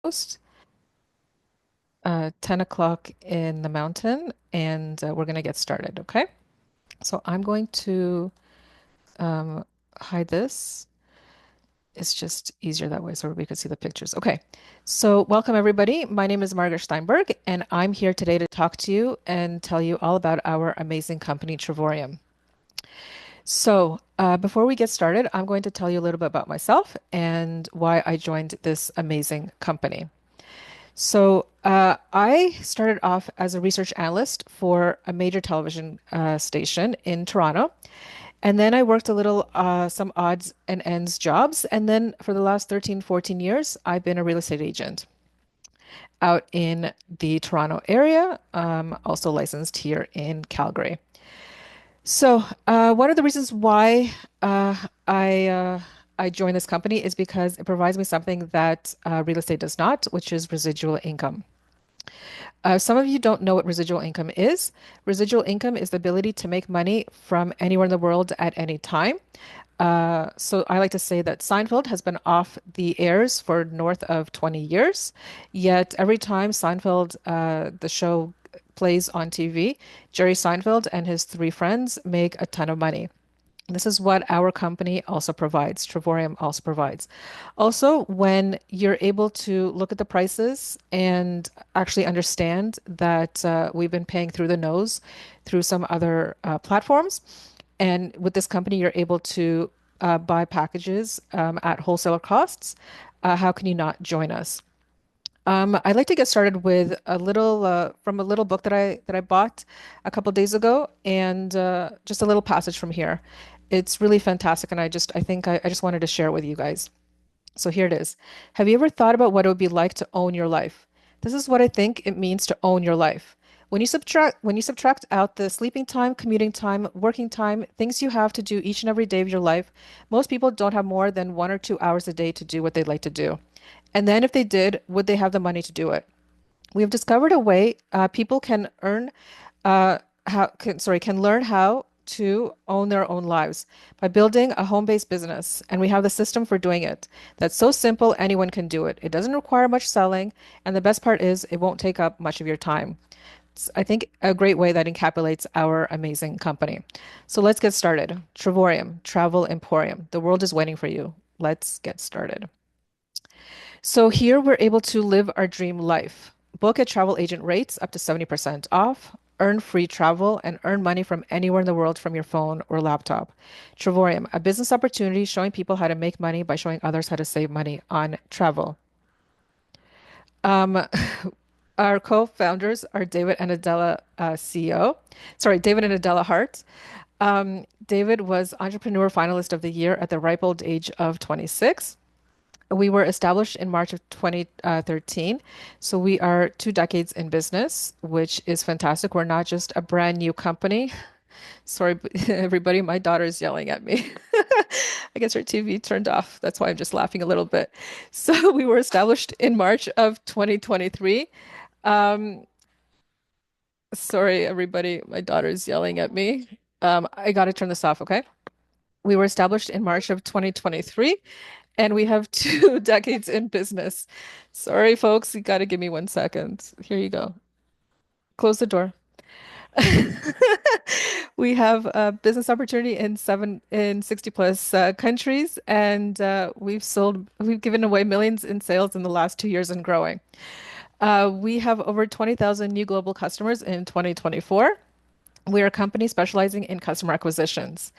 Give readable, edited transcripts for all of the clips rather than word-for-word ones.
Coast, 10 o'clock in the mountain, and we're going to get started, okay? So I'm going to um, hide this. It's just easier that way so we can see the pictures. Okay, so welcome everybody. My name is Margaret Steinberg, and I'm here today to talk to you and tell you all about our amazing company, Trevorium. So, before we get started, I'm going to tell you a little bit about myself and why I joined this amazing company. So, I started off as a research analyst for a major television station in Toronto. And then I worked a little, some odds and ends jobs. And then for the last 13, 14 years, I've been a real estate agent out in the Toronto area, also licensed here in Calgary. So, one of the reasons why uh, I uh, I joined this company is because it provides me something that real estate does not, which is residual income. Some of you don't know what residual income is. Residual income is the ability to make money from anywhere in the world at any time. So I like to say that Seinfeld has been off the airs for north of 20 years, yet every time Seinfeld, the show plays on TV, Jerry Seinfeld and his three friends make a ton of money. This is what our company also provides, Trevorium also provides. Also, when you're able to look at the prices and actually understand that we've been paying through the nose through some other platforms, and with this company, you're able to buy packages at wholesaler costs. How can you not join us? I'd like to get started with a little from a little book that I bought a couple days ago, and just a little passage from here. It's really fantastic, and I just wanted to share it with you guys. So here it is. Have you ever thought about what it would be like to own your life? This is what I think it means to own your life. When you subtract out the sleeping time, commuting time, working time, things you have to do each and every day of your life, most people don't have more than 1 or 2 hours a day to do what they'd like to do. And then if they did, would they have the money to do it? We have discovered a way people can earn can learn how to own their own lives by building a home-based business, and we have the system for doing it. That's so simple, anyone can do it. It doesn't require much selling, and the best part is it won't take up much of your time. It's, I think, a great way that encapsulates our amazing company. So let's get started. Trevorium, Travel Emporium. The world is waiting for you. Let's get started. So here we're able to live our dream life. Book at travel agent rates up to 70% off, earn free travel, and earn money from anywhere in the world from your phone or laptop. Travorium, a business opportunity showing people how to make money by showing others how to save money on travel. Um, our co-founders are David and Adela, CEO. Sorry, David and Adela Hart. David was Entrepreneur Finalist of the Year at the ripe old age of 26. We were established in March of 2013. So we are 2 decades in business, which is fantastic. We're not just a brand new company. Sorry, everybody, my daughter is yelling at me. I guess her TV turned off. That's why I'm just laughing a little bit. So we were established in March of 2023. Um, Sorry, everybody, my daughter is yelling at me. I got to turn this off, okay? We were established in March of 2023, and we have 2 decades in business. Sorry, folks, you got to give me 1 second. Here you go. Close the door. We have a business opportunity in 60 plus countries, and we've given away millions in sales in the last 2 years and growing. We have over 20,000 new global customers in 2024. We are a company specializing in customer acquisitions.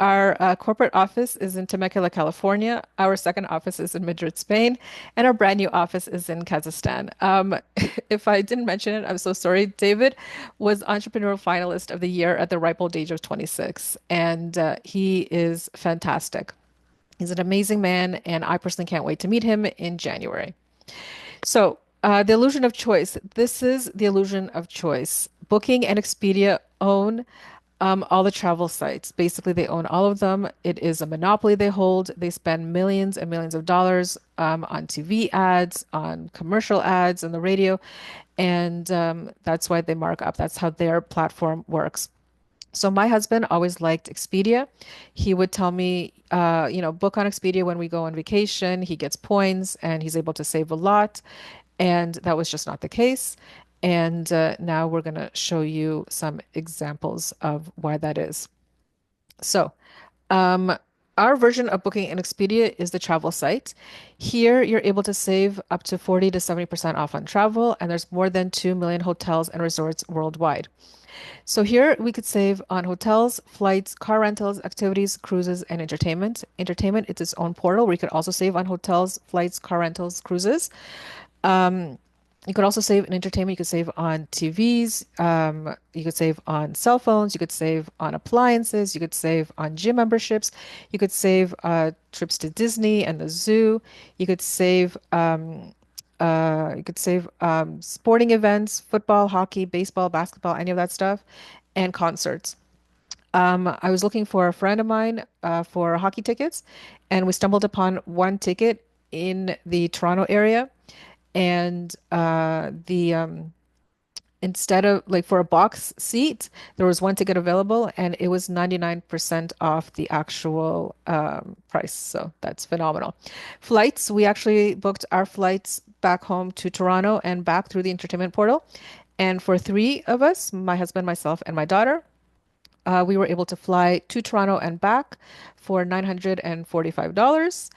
Our corporate office is in Temecula, California. Our second office is in Madrid, Spain, and our brand new office is in Kazakhstan. If I didn't mention it, I'm so sorry. David was Entrepreneur Finalist of the Year at the ripe old age of 26, and he is fantastic. He's an amazing man, and I personally can't wait to meet him in January. So, the illusion of choice. This is the illusion of choice. Booking and Expedia own all the travel sites. Basically, they own all of them. It is a monopoly they hold. They spend millions and millions of dollars on TV ads, on commercial ads, on the radio, and that's why they mark up. That's how their platform works. So my husband always liked Expedia. He would tell me, book on Expedia when we go on vacation. He gets points and he's able to save a lot. And that was just not the case. And now we're going to show you some examples of why that is. So, um, our version of booking in Expedia is the travel site. Here, you're able to save up to 40 to 70% off on travel, and there's more than 2 million hotels and resorts worldwide. So here we could save on hotels, flights, car rentals, activities, cruises, and entertainment. Entertainment, it's its own portal where you could also save on hotels, flights, car rentals, cruises. Um, you could also save in entertainment. You could save on TVs. You could save on cell phones. You could save on appliances. You could save on gym memberships. You could save trips to Disney and the zoo. You could save sporting events, football, hockey, baseball, basketball, any of that stuff, and concerts. I was looking for a friend of mine for hockey tickets, and we stumbled upon one ticket in the Toronto area, and the instead of like for a box seat, there was one ticket available, and it was 99% off the actual price. So that's phenomenal. Flights, we actually booked our flights back home to Toronto and back through the entertainment portal. And for three of us, my husband, myself, and my daughter, we were able to fly to Toronto and back for $945.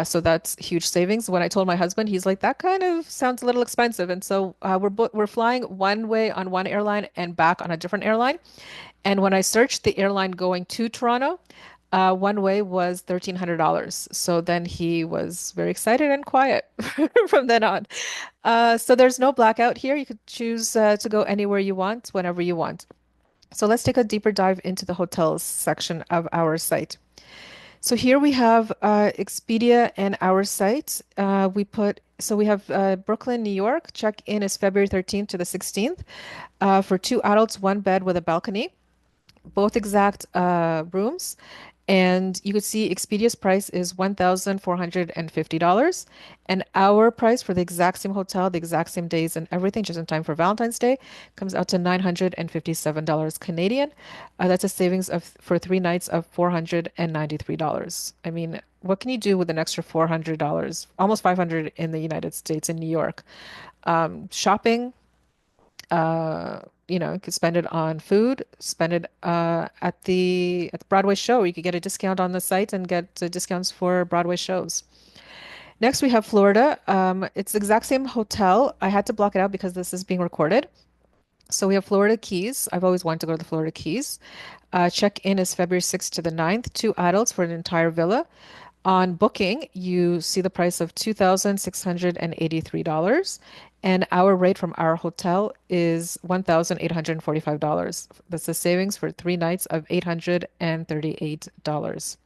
So that's huge savings. When I told my husband, he's like, "That kind of sounds a little expensive." And so we're flying one way on one airline and back on a different airline. And when I searched the airline going to Toronto, one way was $1,300. So then he was very excited and quiet from then on. So there's no blackout here. You could choose to go anywhere you want, whenever you want. So let's take a deeper dive into the hotels section of our site. So here we have Expedia and our site. We have Brooklyn, New York. Check-in is February 13th to the 16th for two adults, one bed with a balcony, both exact rooms. And you could see Expedia's price is $1,450. And our price for the exact same hotel, the exact same days and everything, just in time for Valentine's Day, comes out to $957 Canadian. That's a savings of for 3 nights of $493. I mean, what can you do with an extra $400? Almost 500 in the United States, in New York. Shopping, you could spend it on food, spend it at the Broadway show. You could get a discount on the site and get discounts for Broadway shows. Next, we have Florida. It's the exact same hotel. I had to block it out because this is being recorded. So we have Florida Keys. I've always wanted to go to the Florida Keys. Check-in is February 6th to the 9th, two adults for an entire villa. On booking, you see the price of $2,683, and our rate from our hotel is $1,845. That's the savings for 3 nights of $838.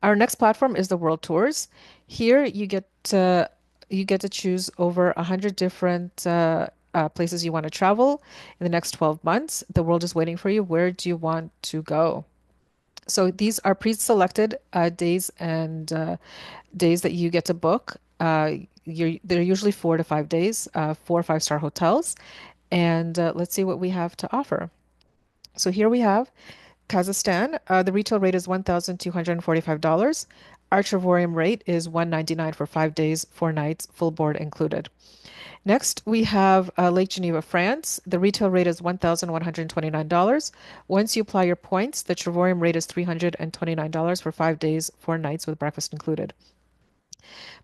Our next platform is the World Tours. Here you get to choose over 100 different places you want to travel in the next 12 months. The world is waiting for you. Where do you want to go? So these are pre-selected days and days that you get to book. They're usually 4 to 5 days, 4 or 5 star hotels. And let's see what we have to offer. So here we have Kazakhstan. The retail rate is $1,245. Our Trivorium rate is $199 for 5 days, 4 nights, full board included. Next, we have Lake Geneva, France. The retail rate is $1,129. Once you apply your points, the Trivorium rate is $329 for 5 days, 4 nights with breakfast included.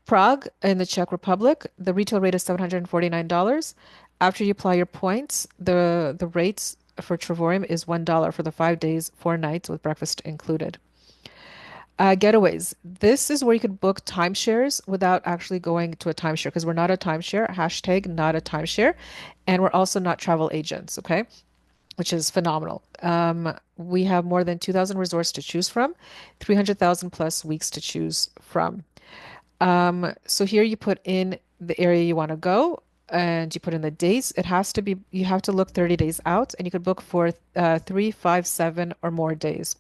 Prague in the Czech Republic, the retail rate is $749. After you apply your points, the rates for Trivorium is $1 for the 5 days, 4 nights with breakfast included. Getaways. This is where you could book timeshares without actually going to a timeshare because we're not a timeshare, hashtag not a timeshare, and we're also not travel agents, okay? Which is phenomenal. We have more than 2,000 resorts to choose from, 300,000 plus weeks to choose from. So here you put in the area you want to go and you put in the dates. You have to look 30 days out and you could book for 3, 5, 7 or more days.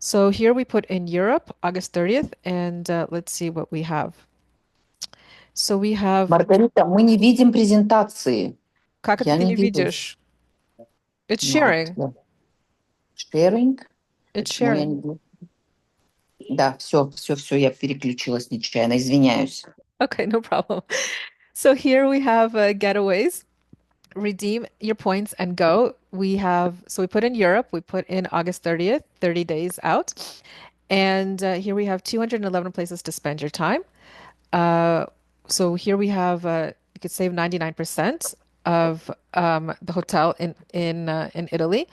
So here we put in Europe, August 30th, and let's see what we have. So we have, Маргарита, мы не видим презентации. как это Я ты не не вижу. видишь? It's Вот. sharing. Да. Sharing. It's Почему я sharing. не... Да, все, я переключилась нечаянно, извиняюсь. Okay, no problem. So here we have getaways. Redeem your points and go. So we put in Europe, we put in August 30th, 30 days out. And here we have 211 places to spend your time. Uh, so here we have you could save 99% of the hotel in Italy.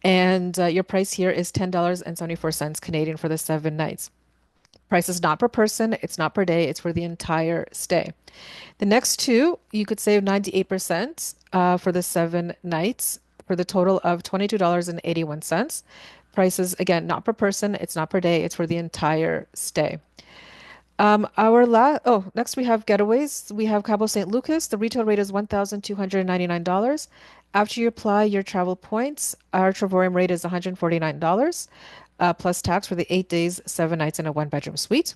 And your price here is $10.74 Canadian for the 7 nights. Price is not per person, it's not per day, it's for the entire stay. The next two, you could save 98% for the 7 nights for the total of $22.81. Prices, again, not per person, it's not per day, it's for the entire stay. Next we have getaways. We have Cabo San Lucas. The retail rate is $1,299. After you apply your travel points, our Travorium rate is $149 plus tax for the 8 days, 7 nights in a one-bedroom suite.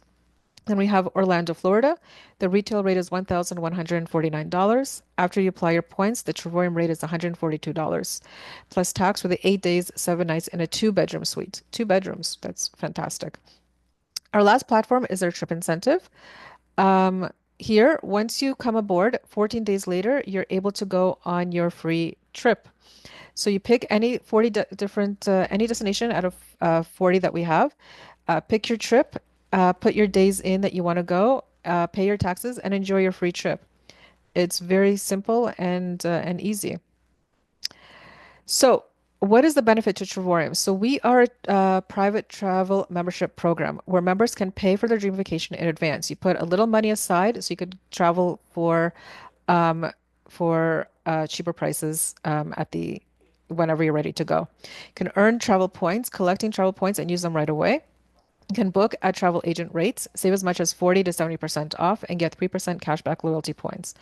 Then we have Orlando, Florida. The retail rate is $1,149. After you apply your points, the Travorium rate is $142 plus tax for the 8 days, 7 nights in a two-bedroom suite. Two bedrooms. That's fantastic. Our last platform is our trip incentive. Here, once you come aboard, 14 days later, you're able to go on your free trip. So you pick any 40 different any destination out of 40 that we have. Pick your trip, put your days in that you want to go, pay your taxes, and enjoy your free trip. It's very simple and easy. So, what is the benefit to Travorium? So, we are a private travel membership program where members can pay for their dream vacation in advance. You put a little money aside so you could travel um, for cheaper prices at the whenever you're ready to go. You can earn travel points, collecting travel points, and use them right away. You can book at travel agent rates, save as much as 40 to 70% off, and get 3% cashback loyalty points.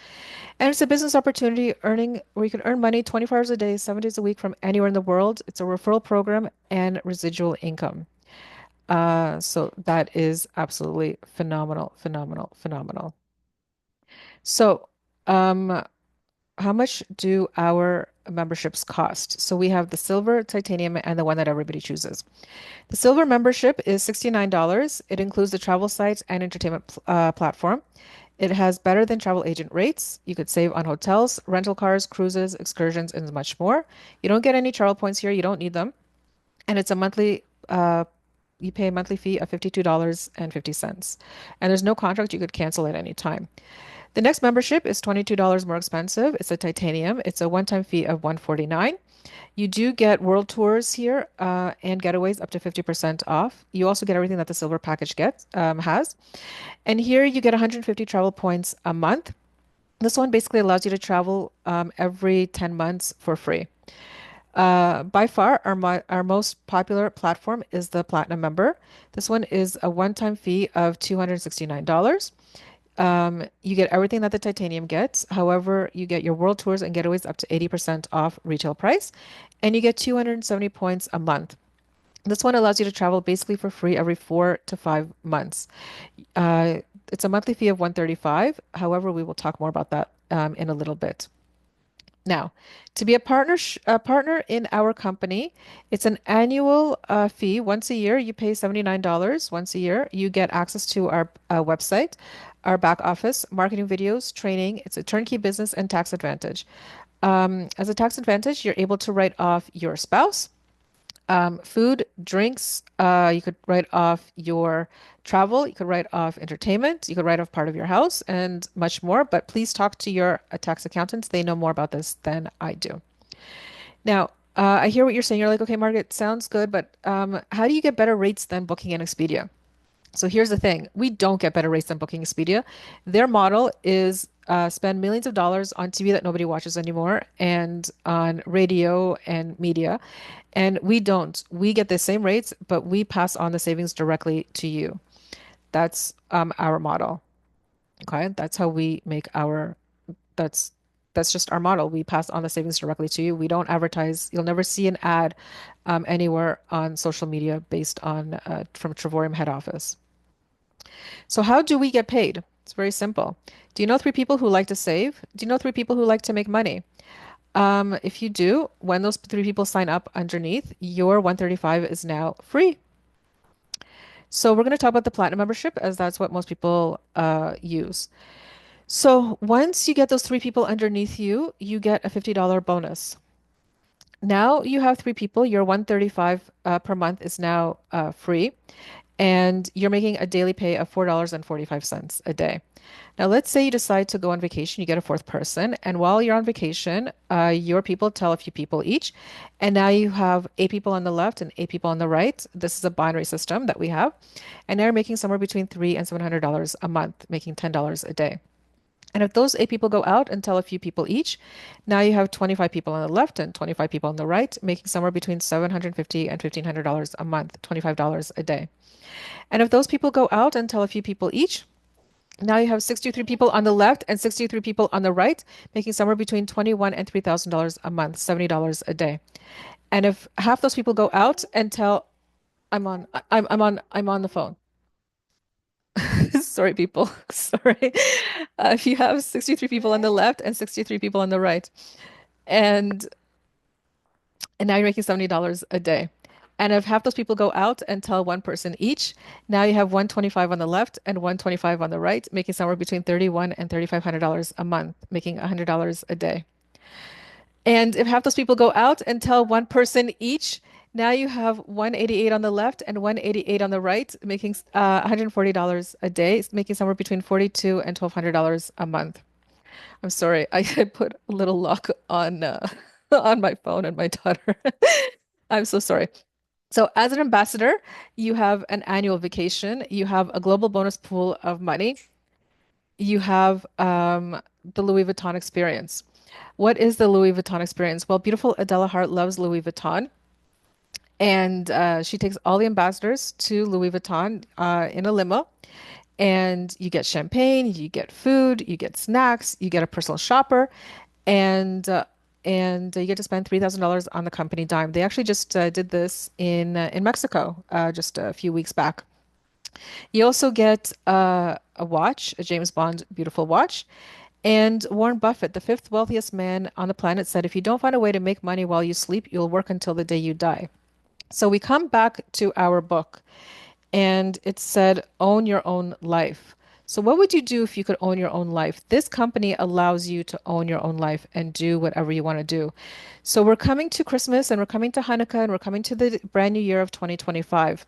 And it's a business opportunity earning where you can earn money 24 hours a day, 7 days a week from anywhere in the world. It's a referral program and residual income. So that is absolutely phenomenal, phenomenal, phenomenal. So, um, how much do our memberships cost? So we have the silver, titanium, and the one that everybody chooses. The silver membership is $69. It includes the travel sites and entertainment platform. It has better than travel agent rates. You could save on hotels, rental cars, cruises, excursions, and much more. You don't get any travel points here. You don't need them. And it's a you pay a monthly fee of $52.50. And there's no contract. You could cancel at any time. The next membership is $22 more expensive. It's a titanium. It's a one-time fee of $149. You do get world tours here and getaways up to 50% off. You also get everything that the silver package has. And here you get 150 travel points a month. This one basically allows you to travel every 10 months for free. By far, our most popular platform is the Platinum member. This one is a one-time fee of $269. You get everything that the Titanium gets. However, you get your world tours and getaways up to 80% off retail price, and you get 270 points a month. This one allows you to travel basically for free every 4 to 5 months. Uh, it's a monthly fee of 135. However, we will talk more about that in a little bit. Now, to be a partner in our company, it's an annual fee. Once a year, you pay $79 once a year. You get access to our website, our back office, marketing videos, training. It's a turnkey business and tax advantage. As a tax advantage, you're able to write off your spouse, food, drinks. You could write off your travel. You could write off entertainment. You could write off part of your house and much more. But please talk to your tax accountants. They know more about this than I do. Now, I hear what you're saying. You're like, okay, Margaret, sounds good, but how do you get better rates than Booking and Expedia? So here's the thing. We don't get better rates than Booking Expedia. Their model is spend millions of dollars on TV that nobody watches anymore and on radio and media. And we don't. We get the same rates, but we pass on the savings directly to you. That's our model. Okay. That's how we make that's that's just our model. We pass on the savings directly to you. We don't advertise. You'll never see an ad anywhere on social media based on from Travorium head office. So how do we get paid? It's very simple. Do you know three people who like to save? Do you know three people who like to make money? If you do, when those three people sign up underneath, your 135 is now free. So we're going to talk about the platinum membership as that's what most people use. So once you get those three people underneath you, you get a $50 bonus. Now you have three people, your 135 per month is now free, and you're making a daily pay of $4.45 a day. Now, let's say you decide to go on vacation, you get a fourth person, and while you're on vacation, your people tell a few people each, and now you have eight people on the left and eight people on the right. This is a binary system that we have, and now you're making somewhere between $300 and $700 a month, making $10 a day. And if those eight people go out and tell a few people each, now you have 25 people on the left and 25 people on the right, making somewhere between $750 and $1,500 a month, $25 a day. And if those people go out and tell a few people each, now you have 63 people on the left and 63 people on the right, making somewhere between $21 and $3,000 a month, $70 a day. And if half those people go out and tell, I'm on the phone. Sorry, people. Sorry. If you have 63 people on the left and 63 people on the right, and now you're making $70 a day. And if half those people go out and tell one person each, now you have 125 on the left and 125 on the right, making somewhere between $31 and $3,500 a month, making $100 a day. And if half those people go out and tell one person each, now you have 188 on the left and 188 on the right, making $140 a day, making somewhere between $42 and $1,200 a month. I'm sorry, I put a little lock on on my phone and my daughter. I'm so sorry. So, as an ambassador, you have an annual vacation, you have a global bonus pool of money, you have the Louis Vuitton experience. What is the Louis Vuitton experience? Well, beautiful Adela Hart loves Louis Vuitton, and she takes all the ambassadors to Louis Vuitton in a limo. And you get champagne, you get food, you get snacks, you get a personal shopper, and you get to spend $3,000 on the company dime. They actually just did this in Mexico just a few weeks back. You also get a watch, a James Bond beautiful watch. And Warren Buffett, the fifth wealthiest man on the planet, said, if you don't find a way to make money while you sleep, you'll work until the day you die. So we come back to our book, and it said, own your own life. So, what would you do if you could own your own life? This company allows you to own your own life and do whatever you want to do. So, we're coming to Christmas and we're coming to Hanukkah and we're coming to the brand new year of 2025.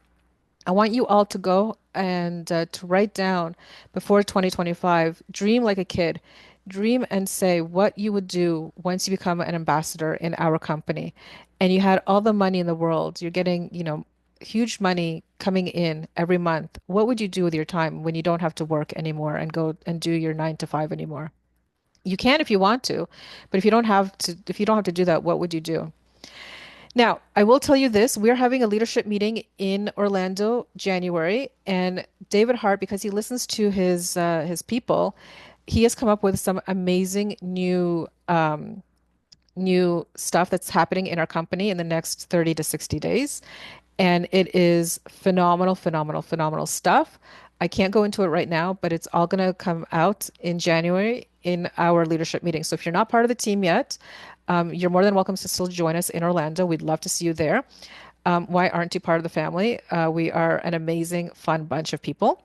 I want you all to go and to write down before 2025, dream like a kid. Dream and say what you would do once you become an ambassador in our company. And you had all the money in the world. You're getting, huge money coming in every month. What would you do with your time when you don't have to work anymore and go and do your 9 to 5 anymore? You can if you want to, but if you don't have to do that, what would you do? Now, I will tell you this, we're having a leadership meeting in Orlando, January, and David Hart, because he listens to his people, he has come up with some amazing new stuff that's happening in our company in the next 30 to 60 days. And it is phenomenal, phenomenal, phenomenal stuff. I can't go into it right now, but it's all going to come out in January in our leadership meeting. So if you're not part of the team yet, you're more than welcome to still join us in Orlando. We'd love to see you there. Why aren't you part of the family? We are an amazing, fun bunch of people.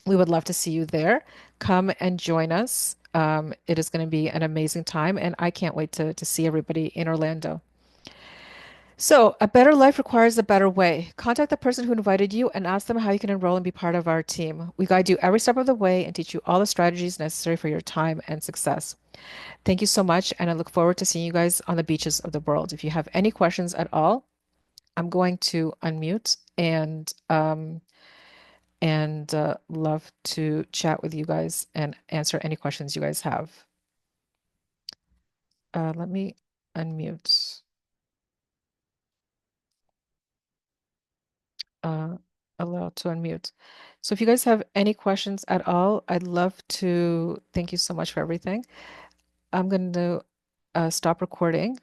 We would love to see you there. Come and join us. It is going to be an amazing time, and I can't wait to see everybody in Orlando. So, a better life requires a better way. Contact the person who invited you and ask them how you can enroll and be part of our team. We guide you every step of the way and teach you all the strategies necessary for your time and success. Thank you so much, and I look forward to seeing you guys on the beaches of the world. If you have any questions at all, I'm going to unmute and love to chat with you guys and answer any questions you guys have. Let me unmute. Allow to unmute. So if you guys have any questions at all, I'd love to thank you so much for everything. I'm going to stop recording.